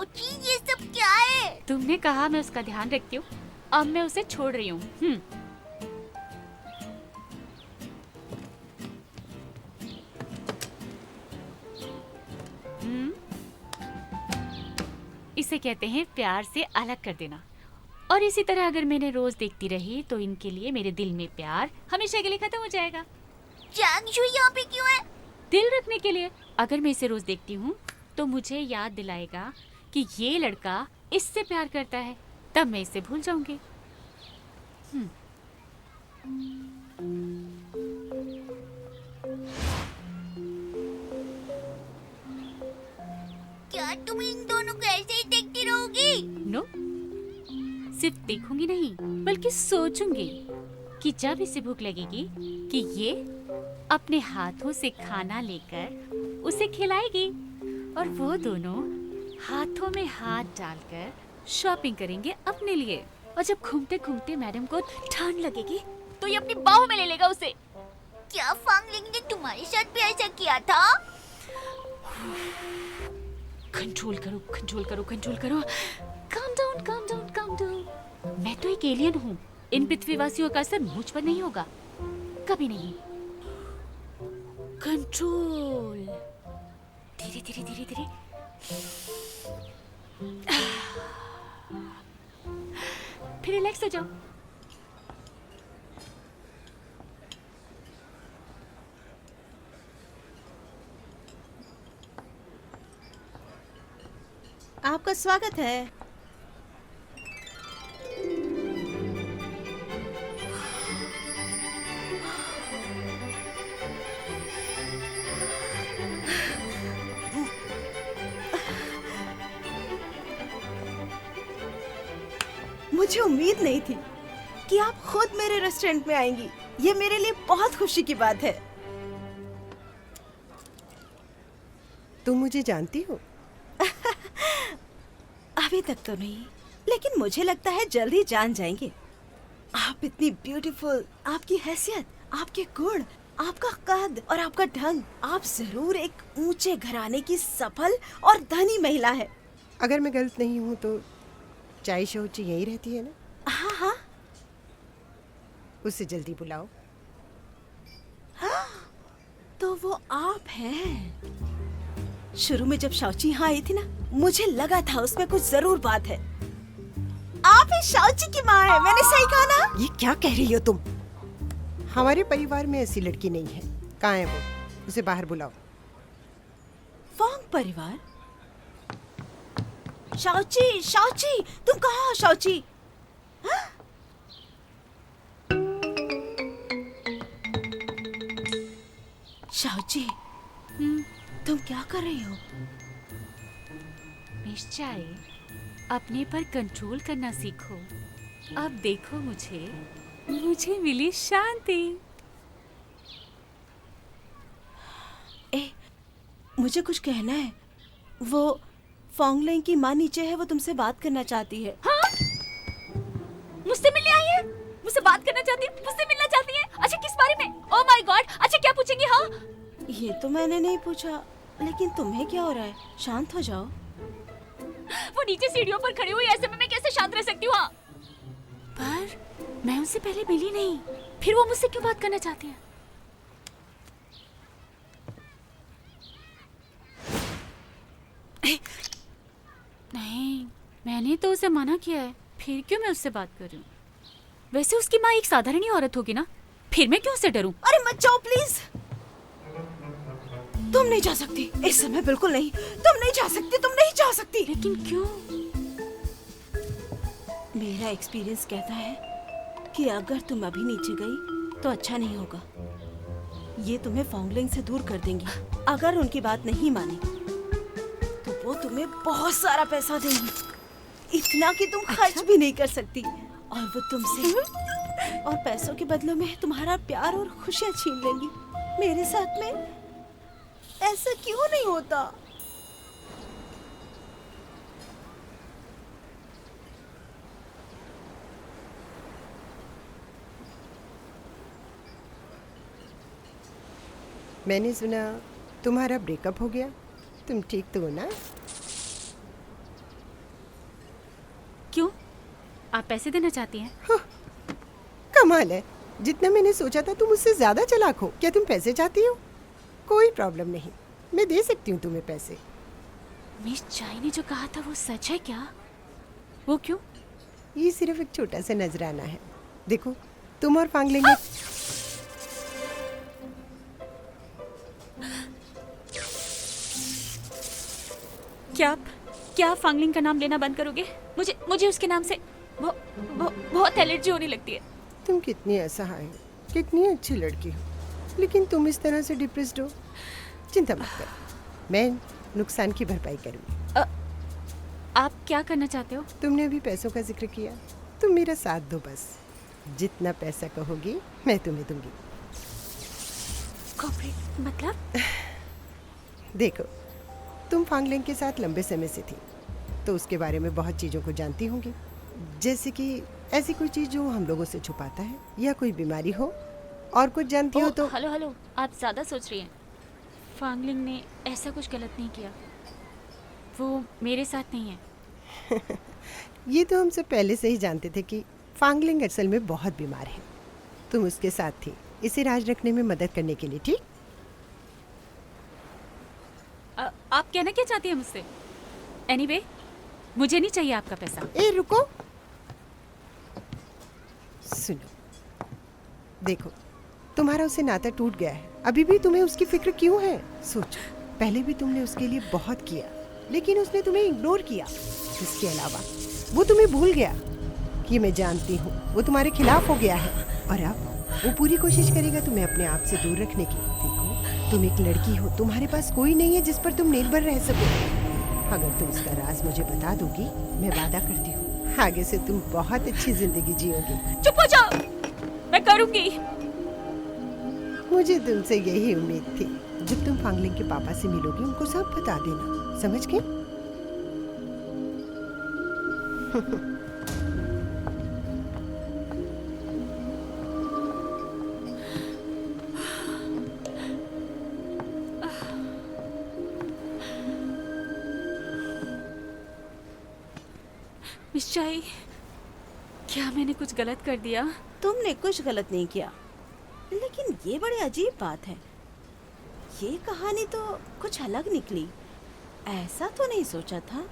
शाओची, ये सब क्या है? तुमने कहा मैं उसका ध्यान रखती हूँ, अब मैं उसे छोड़ रही हूँ। इसे कहते हैं प्यार से अलग कर देना। और इसी तरह अगर मैंने रोज देखती रही तो इनके लिए मेरे दिल में प्यार हमेशा के लिए खत्म हो जाएगा। चांगशू यहाँ पे क्यों है? दिल रखने के लिए। अगर मैं इसे रोज देखती हूँ तो मुझे याद दिलाएगा कि ये लड़का इससे प्यार करता है, तब मैं इसे भूल जाऊंगी। क्या तुम इन दोनों को ऐसे ही देखती रहोगी? नो, सिर्फ देखूंगी नहीं बल्कि सोचूंगी कि जब इसे भूख लगेगी कि ये अपने हाथों से खाना लेकर उसे खिलाएगी और वो दोनों हाथों में हाथ डालकर शॉपिंग करेंगे अपने लिए। और जब घूमते घूमते मैडम को ठंड लगेगी तो ये अपनी बाहों में ले लेगा उसे। क्या फांगलिंग ने तुम्हारे साथ भी ऐसा किया था? कंट्रोल करो, कंट्रोल करो, कंट्रोल करो। Calm down, calm down, calm down. मैं तो एक एलियन हूँ। इन पृथ्वीवासियों का असर मुझ पर नहीं होगा, कभी नहीं। कंट्रोल। धीरे धीरे धीरे धीरे। फिर रिलैक्स हो जाओ। आपका स्वागत है। मुझे उम्मीद नहीं थी कि आप खुद मेरे रेस्टोरेंट में आएंगी। ये मेरे लिए बहुत खुशी की बात है। तुम मुझे जानती हो? अभी तक तो नहीं, लेकिन मुझे लगता है जल्दी जान जाएंगे। आप इतनी ब्यूटीफुल, आपकी हैसियत, आपके गुण, आपका कद और आपका ढंग, आप जरूर एक ऊंचे घराने की सफल और धनी महिला है। अगर मैं गलत नहीं हूँ तो चाय शौची यहीं रहती है ना? हाँ हाँ। उससे जल्दी बुलाओ। तो वो आप हैं। शुरू में जब शाओची यहाँ आई थी ना, मुझे लगा था उसमें कुछ जरूर बात है। आप ही शाओची की माँ है, मैंने सही कहा ना? ये क्या कह रही हो तुम? हमारे परिवार में ऐसी लड़की नहीं है। कहाँ है वो? उसे बाहर बुलाओ। फोंग परिवार? शाओची, शाओची, तुम कहाँ हो शाओची? हाँ? शाओची, तुम क्या कर रही हो? निश्चय अपने पर कंट्रोल करना सीखो। अब देखो मुझे मिली शांति। मुझे कुछ कहना है। वो फोंगलिंग की माँ नीचे है, वो तुमसे बात करना चाहती है। हाँ? मुझसे मिलने आई है? मुझसे बात करना चाहती है? मुझसे मिलना चाहती है? अच्छा, किस बारे में? Oh my God! अच्छा, क्या पूछेंगी? हाँ, ये तो मैंने नहीं पूछा, लेकिन तुम्हें क्या हो रहा है? शांत हो जाओ। वो नीचे सीढ़ियों पर खड़ी हुई, ऐसे में मैं कैसे शांत रह सकती हूँ? हाँ, पर मैं उनसे पहले मिली नहीं, फिर वो मुझसे क्यों बात करना चाहती है? नहीं, मैंने तो उसे मना किया है, फिर क्यों मैं उससे बात कर रही हूँ? वैसे उसकी माँ एक साधारण ही औरत होगी ना, फिर मैं क्यों उससे डरूं? अरे मत जाओ प्लीज। तुम नहीं जा सकती इस समय, बिल्कुल नहीं। तुम नहीं जा सकती, तुम नहीं जा सकती। लेकिन क्यों? मेरा एक्सपीरियंस कहता है कि अगर तुम अभी नीचे गई तो अच्छा नहीं होगा। ये तुम्हें फोंगलिंग से दूर कर देंगी। अगर उनकी बात नहीं मानी तो वो तुम्हें बहुत सारा पैसा देंगी, इतना कि तुम खर्च भी नहीं कर सकती। और वो तुमसे और पैसों के बदले में तुम्हारा प्यार और खुशियाँ छीन लेंगी। मेरे साथ में ऐसा क्यों नहीं होता? मैंने सुना तुम्हारा ब्रेकअप हो गया। तुम ठीक तो हो ना? आप पैसे देना चाहती हैं? कमाल है, जितना मैंने सोचा था तुम उससे ज्यादा चालाक हो। क्या तुम पैसे चाहती हो? कोई प्रॉब्लम नहीं, मैं दे सकती हूँ तुम्हें पैसे। मिस चाई ने जो कहा था वो सच है क्या? वो क्यों? ये सिर्फ एक छोटा सा नजराना है। देखो, तुम और फांगलिंग एक क्या आप फांगलिंग का नाम लेना बंद करोगे? मुझे उसके नाम से बहुत एलर्जी होने लगती है। तुम कितनी असहाय हो, कितनी अच्छी लड़की हो, लेकिन तुम इस तरह से डिप्रेस्ड हो। चिंता मत करो, मैं नुकसान की भरपाई करूँगी। आप क्या करना चाहते हो? तुमने अभी पैसों का जिक्र किया, तुम मेरा साथ दो बस। जितना पैसा कहोगी मैं तुम्हें दूंगी। कॉर्पोरेट मतलब? देखो, तुम फांगलिंग के साथ लंबे समय से थी, तो उसके बारे में बहुत चीज़ों को जानती होंगी। जैसे कि ऐसी कोई चीज़ जो हम लोगों से छुपाता है, या कोई बीमारी हो, और कुछ जानती हो तो। हेलो, आप ज़्यादा सोच रही हैं। फांगलिंग ने ऐसा कुछ गलत नहीं किया, वो मेरे साथ नहीं है। ये तो हम सब पहले से ही जानते थे कि फांगलिंग असल में बहुत बीमार है। तुम उसके साथ थी इसे राज रखने में मदद करने के लिए, ठीक? आप कहना क्या चाहती हैं मुझसे? एनीवे, मुझे नहीं चाहिए आपका पैसा। ए रुको, सुनो, देखो, तुम्हारा उससे नाता टूट गया है, अभी भी तुम्हें उसकी फिक्र क्यों है? सोचो, पहले भी तुमने उसके लिए बहुत किया, लेकिन उसने तुम्हें इग्नोर किया। इसके अलावा वो तुम्हें भूल गया। कि मैं जानती हूँ वो तुम्हारे खिलाफ हो गया है, और अब वो पूरी कोशिश करेगा तुम्हें अपने आप से दूर रखने की। देखो, तुम एक लड़की हो, तुम्हारे पास कोई नहीं है जिस पर तुम निर्भर रह सको। अगर तुम इसका राज मुझे बता दोगी, मैं वादा करती हूँ आगे से तुम बहुत अच्छी जिंदगी जियोगी। चुप हो जाओ, मैं करूंगी। मुझे तुमसे यही उम्मीद थी। जब तुम फांगलिंग के पापा से मिलोगी, उनको सब बता देना, समझ गए? मिस चाई, क्या मैंने कुछ गलत कर दिया? तुमने कुछ गलत नहीं किया, लेकिन ये बड़ी अजीब बात है। ये कहानी तो कुछ अलग निकली। ऐसा तो नहीं सोचा था।